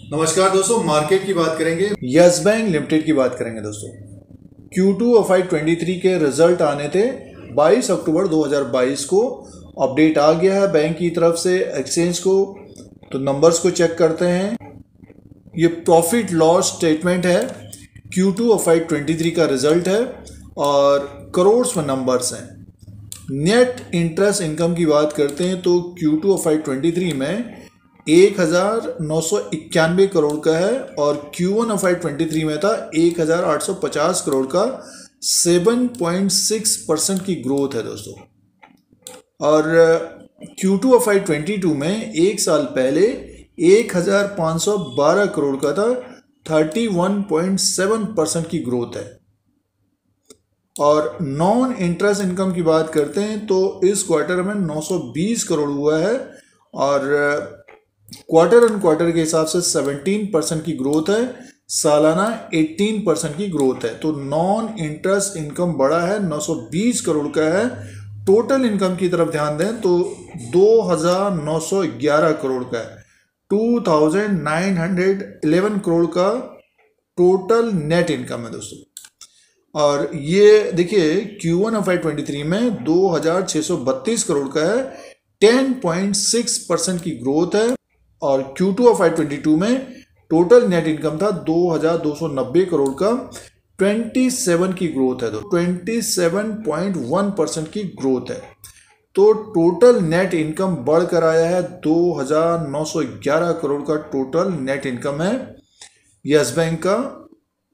नमस्कार दोस्तों, मार्केट की बात करेंगे। यस बैंक लिमिटेड की बात करेंगे दोस्तों। Q2 FY23 के रिजल्ट आने थे 22 अक्टूबर 2022 को। अपडेट आ गया है बैंक की तरफ से एक्सचेंज को, तो नंबर्स को चेक करते हैं। ये प्रॉफिट लॉस स्टेटमेंट है, Q2 FY23 का रिजल्ट है और करोड़्स में नंबर्स हैं। नेट इंटरेस्ट इनकम की बात करते हैं तो Q2 FY23 में 1991 करोड़ का है और Q1 FY23 में था 1850 करोड़ का। 7.6% की ग्रोथ है दोस्तों। और Q2 FY22 में एक साल पहले 1512 करोड़ का था। 31.7% की ग्रोथ है। और नॉन इंटरेस्ट इनकम की बात करते हैं तो इस क्वार्टर में 920 करोड़ हुआ है और क्वार्टर ऑन क्वार्टर के हिसाब से 17% की ग्रोथ है। सालाना 18% की ग्रोथ है। तो नॉन इंटरेस्ट इनकम बड़ा है, 920 करोड़ का है। टोटल इनकम की तरफ ध्यान दें तो 2911 करोड़ का है। 2911 करोड़ का टोटल नेट इनकम है दोस्तों। और ये देखिए Q1 FY23 में 2632 करोड़ का है। 10.6% की ग्रोथ है। और Q2 FY22 में टोटल नेट इनकम था 2290 करोड़ का। 27 की ग्रोथ है, तो 27.1% की ग्रोथ है। तो टोटल नेट इनकम बढ़कर आया है 2911 करोड़ का टोटल नेट इनकम है यस बैंक का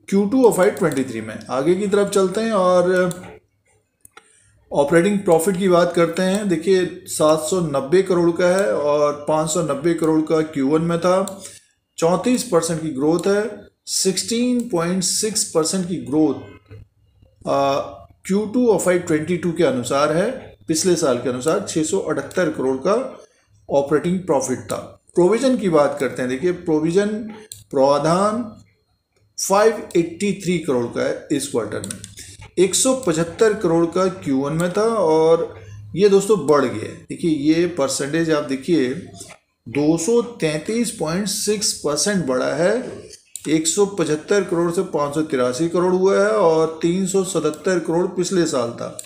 Q2 FY23 में। आगे की तरफ चलते हैं और ऑपरेटिंग प्रॉफिट की बात करते हैं। देखिए 790 करोड़ का है और 590 करोड़ का Q1 में था। 34% की ग्रोथ है। 16.6% की ग्रोथ Q2 FY22 के अनुसार है। पिछले साल के अनुसार 678 करोड़ का ऑपरेटिंग प्रॉफिट था। प्रोविजन की बात करते हैं। देखिए प्रोविजन प्रावधान 583 करोड़ का है इस क्वार्टर में। 175 करोड़ का Q1 में था और ये दोस्तों बढ़ गया। देखिए ये परसेंटेज आप देखिए 233.6% बढ़ा है। 175 करोड़ से 583 करोड़ हुआ है और 377 करोड़ पिछले साल था।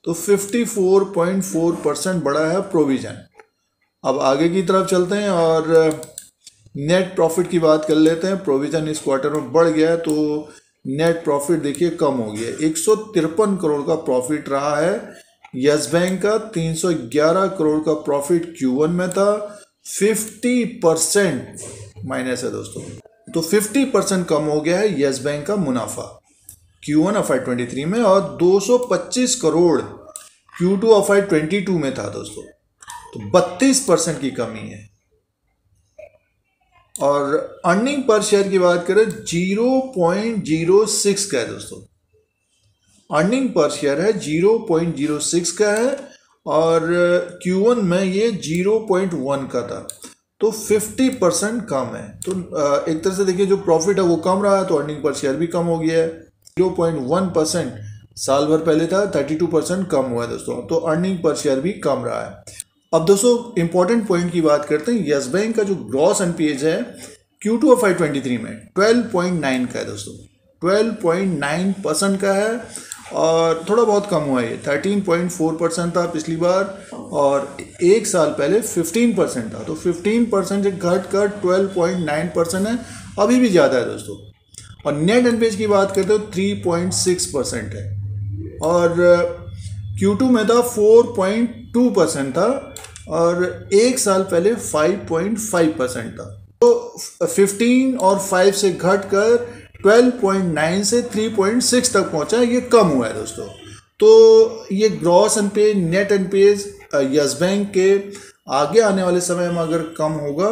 तो 54.4% बढ़ा है प्रोविजन। अब आगे की तरफ चलते हैं और नेट प्रॉफिट की बात कर लेते हैं। प्रोविजन इस क्वार्टर में बढ़ गया है तो नेट प्रॉफिट देखिए कम हो गया। 153 करोड़ का प्रॉफिट रहा है यस बैंक का। 311 करोड़ का प्रॉफिट Q1 में था। 50% माइनस है दोस्तों। तो 50% कम हो गया है यस बैंक का मुनाफा Q1 FY23 में और 225 करोड़ Q2 FY22 में था दोस्तों। तो 32% की कमी है। और अर्निंग पर शेयर की बात करें 0.06 का है दोस्तों। अर्निंग पर शेयर है 0.06 का है और Q1 में ये 0.1 का था। तो 50% कम है। तो एक तरह से देखिए जो प्रॉफिट है वो कम रहा है तो अर्निंग पर शेयर भी कम हो गया है। 0.1% साल भर पहले था, 32% कम हुआ है दोस्तों। तो अर्निंग पर शेयर भी कम रहा है। अब दोस्तों इंपॉर्टेंट पॉइंट की बात करते हैं। यस बैंक का जो ग्रॉस एनपीएज है Q2 FY23 में 12.9 का है दोस्तों। 12.9% का है और थोड़ा बहुत कम हुआ है। 13.4% था पिछली बार और एक साल पहले 15% था। तो 15% से घट कर 12.9% है, अभी भी ज़्यादा है दोस्तों। और नेट एनपीएज की बात करते हो 3.6% है और Q2 में था 4.2% था और एक साल पहले 5.5% था। तो 15 और 5 से घटकर 12.9 से 3.6 तक पहुंचा। ये कम हुआ है दोस्तों। तो ये gross NPA net NPAs yes bank के आगे आने वाले समय में अगर कम होगा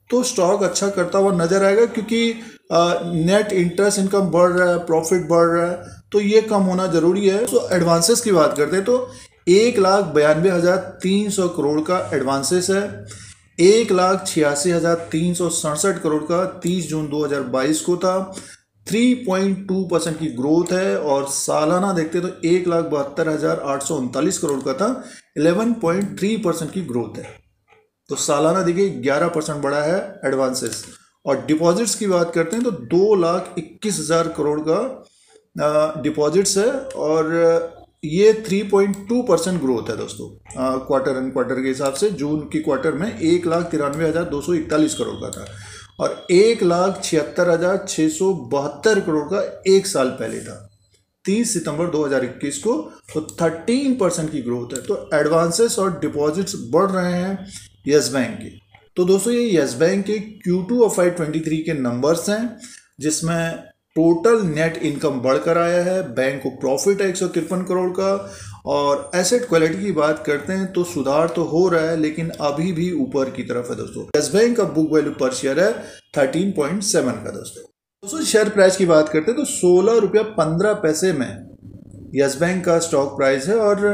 तो स्टॉक अच्छा करता हुआ नजर आएगा, क्योंकि नेट इंटरेस्ट इनकम बढ़ रहा है, प्रॉफिट बढ़ रहा है, तो ये कम होना जरूरी है। तो एडवांसेस की बात करते हैं तो 1,92,300 करोड़ का एडवांसेस है। 1,86,367 करोड़ का 30 जून 2022 को था। 3.2% की ग्रोथ है और सालाना देखते तो 1,72,839 करोड़ का था। 11.3% की ग्रोथ है। तो सालाना देखिए 11% बढ़ा है एडवांसेस और डिपॉजिट्स की बात करते हैं तो 2,21,000 करोड़ का डिपॉजिट्स है और ये 3.2% ग्रोथ है दोस्तों क्वार्टर एंड क्वार्टर के हिसाब से। जून की क्वार्टर में 1,93,241 करोड़ का था और 1,76,672 करोड़ का एक साल पहले था 30 सितंबर 2021 को। तो 13% की ग्रोथ है। तो एडवांसेस और डिपॉजिट्स बढ़ रहे हैं यस बैंक के। तो दोस्तों ये यस बैंक के Q2 ऑफ FY23 के नंबर्स हैं जिसमें टोटल नेट इनकम बढ़कर आया है, बैंक को प्रॉफिट है 153 करोड़ का और एसेट क्वालिटी की बात करते हैं तो सुधार तो हो रहा है लेकिन अभी भी ऊपर की तरफ है दोस्तों। यस बैंक का बुक वैल्यू पर शेयर है 13.7 का दोस्तों शेयर प्राइस की बात करते हैं तो 16 रुपया 15 पैसे में यस बैंक का स्टॉक प्राइस है और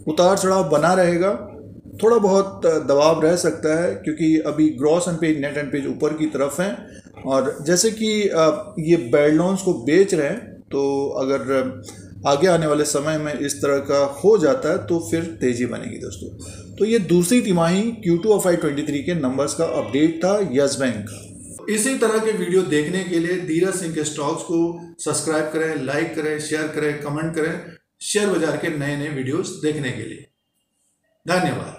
उतार चढ़ाव बना रहेगा। थोड़ा बहुत दबाव रह सकता है क्योंकि अभी ग्रॉस अनपेड नेट अनपेड ऊपर की तरफ हैं और जैसे कि ये बैड लोन्स को बेच रहे हैं तो अगर आगे आने वाले समय में इस तरह का हो जाता है तो फिर तेजी बनेगी दोस्तों। तो ये दूसरी तिमाही Q2 ऑफ FY23 के नंबर्स का अपडेट था यस बैंक का। इसी तरह के वीडियो देखने के लिए धीरज सिंह के स्टॉक्स को सब्सक्राइब करें, लाइक करें, शेयर करें, कमेंट करें शेयर बाजार के नए नए वीडियोस देखने के लिए। धन्यवाद।